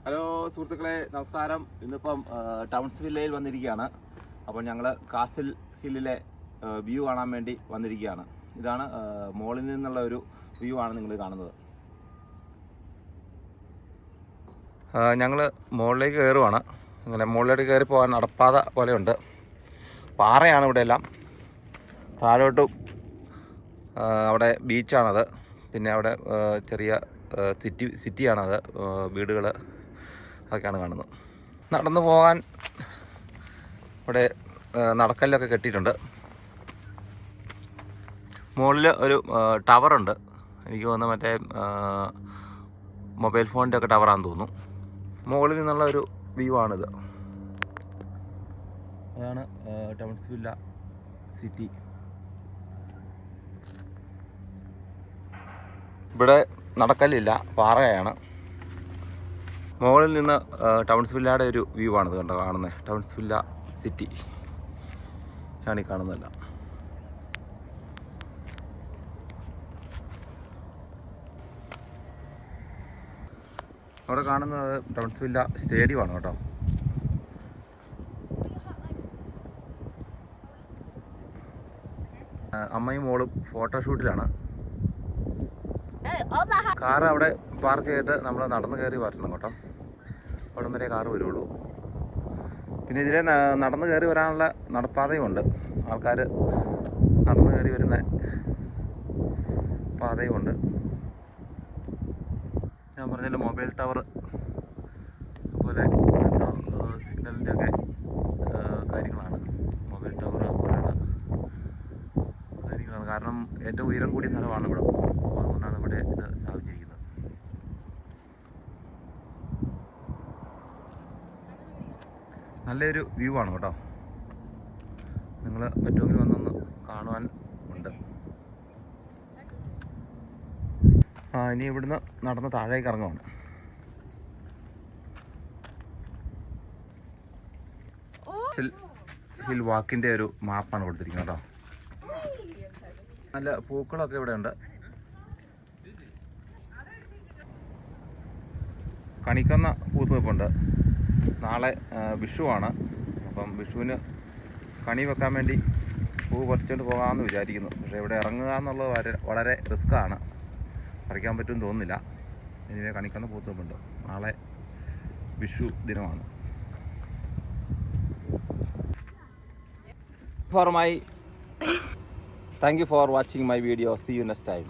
Hello സുഹൃത്തുക്കളെ, നമസ്കാരം. ഇന്നിപ്പം ടൗൺസ് വില്ലയിൽ വന്നിരിക്കുകയാണ്. അപ്പോൾ ഞങ്ങൾ കാസിൽ ഹില്ലിലെ വ്യൂ കാണാൻ വേണ്ടി വന്നിരിക്കുകയാണ്. ഇതാണ് മോളിൽ നിന്നുള്ള ഒരു വ്യൂ ആണ് നിങ്ങൾ കാണുന്നത്. ഞങ്ങൾ മുകളിലേക്ക് കയറുവാണ്. അങ്ങനെ മുകളിലേക്ക് കയറി പോകാൻ നടപ്പാത പോലെയുണ്ട്. പാറയാണ് ഇവിടെ എല്ലാം. താഴോട്ടും അവിടെ ബീച്ചാണത്. പിന്നെ അവിടെ ചെറിയ സിറ്റിയാണത്, വീടുകൾ അതൊക്കെയാണ് കാണുന്നത്. നടന്നു പോകാൻ ഇവിടെ നടക്കല്ലൊക്കെ കെട്ടിയിട്ടുണ്ട്. മുകളിൽ ഒരു ടവറുണ്ട്. എനിക്ക് തോന്നുന്നു മറ്റേ മൊബൈൽ ഫോണിൻ്റെ ഒക്കെ ടവറാണെന്ന് തോന്നുന്നു. മുകളിൽ നിന്നുള്ള ഒരു വ്യൂ ആണിത്. അതാണ് ടൗൺസ് വില്ല സിറ്റി. ഇവിടെ നടക്കല്ലില്ല, പാറയാണ്. മുകളിൽ നിന്ന് ടൗൺസ് വില്ലയുടെ ഒരു വ്യൂ ആണിത് കണ്ടോ കാണുന്നത്. ടൗൺസ് വില്ല സിറ്റി ആണ് ഈ കാണുന്നതല്ല. അവിടെ കാണുന്നത് ടൗൺസ് വില്ല സ്റ്റേഡിയമാണ് കേട്ടോ. അമ്മയും മോളും ഫോട്ടോഷൂട്ടിലാണ്. കാറ് അവിടെ പാർക്ക് ചെയ്തിട്ട് നമ്മൾ നടന്ന് കയറി വരണം കേട്ടോ. അവിടം വരെ കാറ് വരുള്ളൂ. പിന്നെ ഇതിലെ നടന്ന് കയറി വരാനുള്ള നടപ്പാതയുമുണ്ട്. ആൾക്കാർ നടന്ന് കയറി വരുന്ന പാതയുമുണ്ട്. ഞാൻ പറഞ്ഞല്ലോ, മൊബൈൽ ടവർ അതുപോലെ സിഗ്നലിൻ്റെ ഒക്കെ കാര്യങ്ങളാണ്. മൊബൈൽ ടവർ പോലെയുള്ള കാര്യങ്ങളാണ്. കാരണം ഏറ്റവും ഉയരം കൂടിയ സ്ഥലമാണ് ഇവിടെ. അതുകൊണ്ടാണ് ഇവിടെ ഇത് സ്ഥാപിച്ചിരിക്കുന്നത്. നല്ലൊരു വ്യൂ ആണ് കേട്ടോ. നിങ്ങൾ പറ്റുമെങ്കിൽ വന്നൊന്ന് കാണുവാൻ ഉണ്ട്. ഇനി ഇവിടുന്ന് നടന്ന് താഴേക്ക് ഇറങ്ങുവാണ്. ഹിൽ വാക്കിൻ്റെ ഒരു മാപ്പാണ് കൊടുത്തിരിക്കുന്നത് കേട്ടോ. നല്ല പൂക്കളൊക്കെ ഇവിടെ ഉണ്ട്. കണിക്കൊന്ന പൂത്ത് നിൽപ്പുണ്ട്. നാളെ വിഷുവാണ്. അപ്പം വിഷുവിന് കണി വെക്കാൻ വേണ്ടി പൂ പറിച്ചുകൊണ്ട് പോകാമെന്ന് വിചാരിക്കുന്നു. പക്ഷേ ഇവിടെ ഇറങ്ങുക എന്നുള്ളത് വളരെ റിസ്ക്കാണ്. പറിക്കാൻ പറ്റുമെന്ന് തോന്നുന്നില്ല. ഇനി കണിക്കൊന്ന പൂത്ത് നിൽപ്പുണ്ട്. നാളെ വിഷു ദിനമാണ്. Thank you for watching my video. See you next time.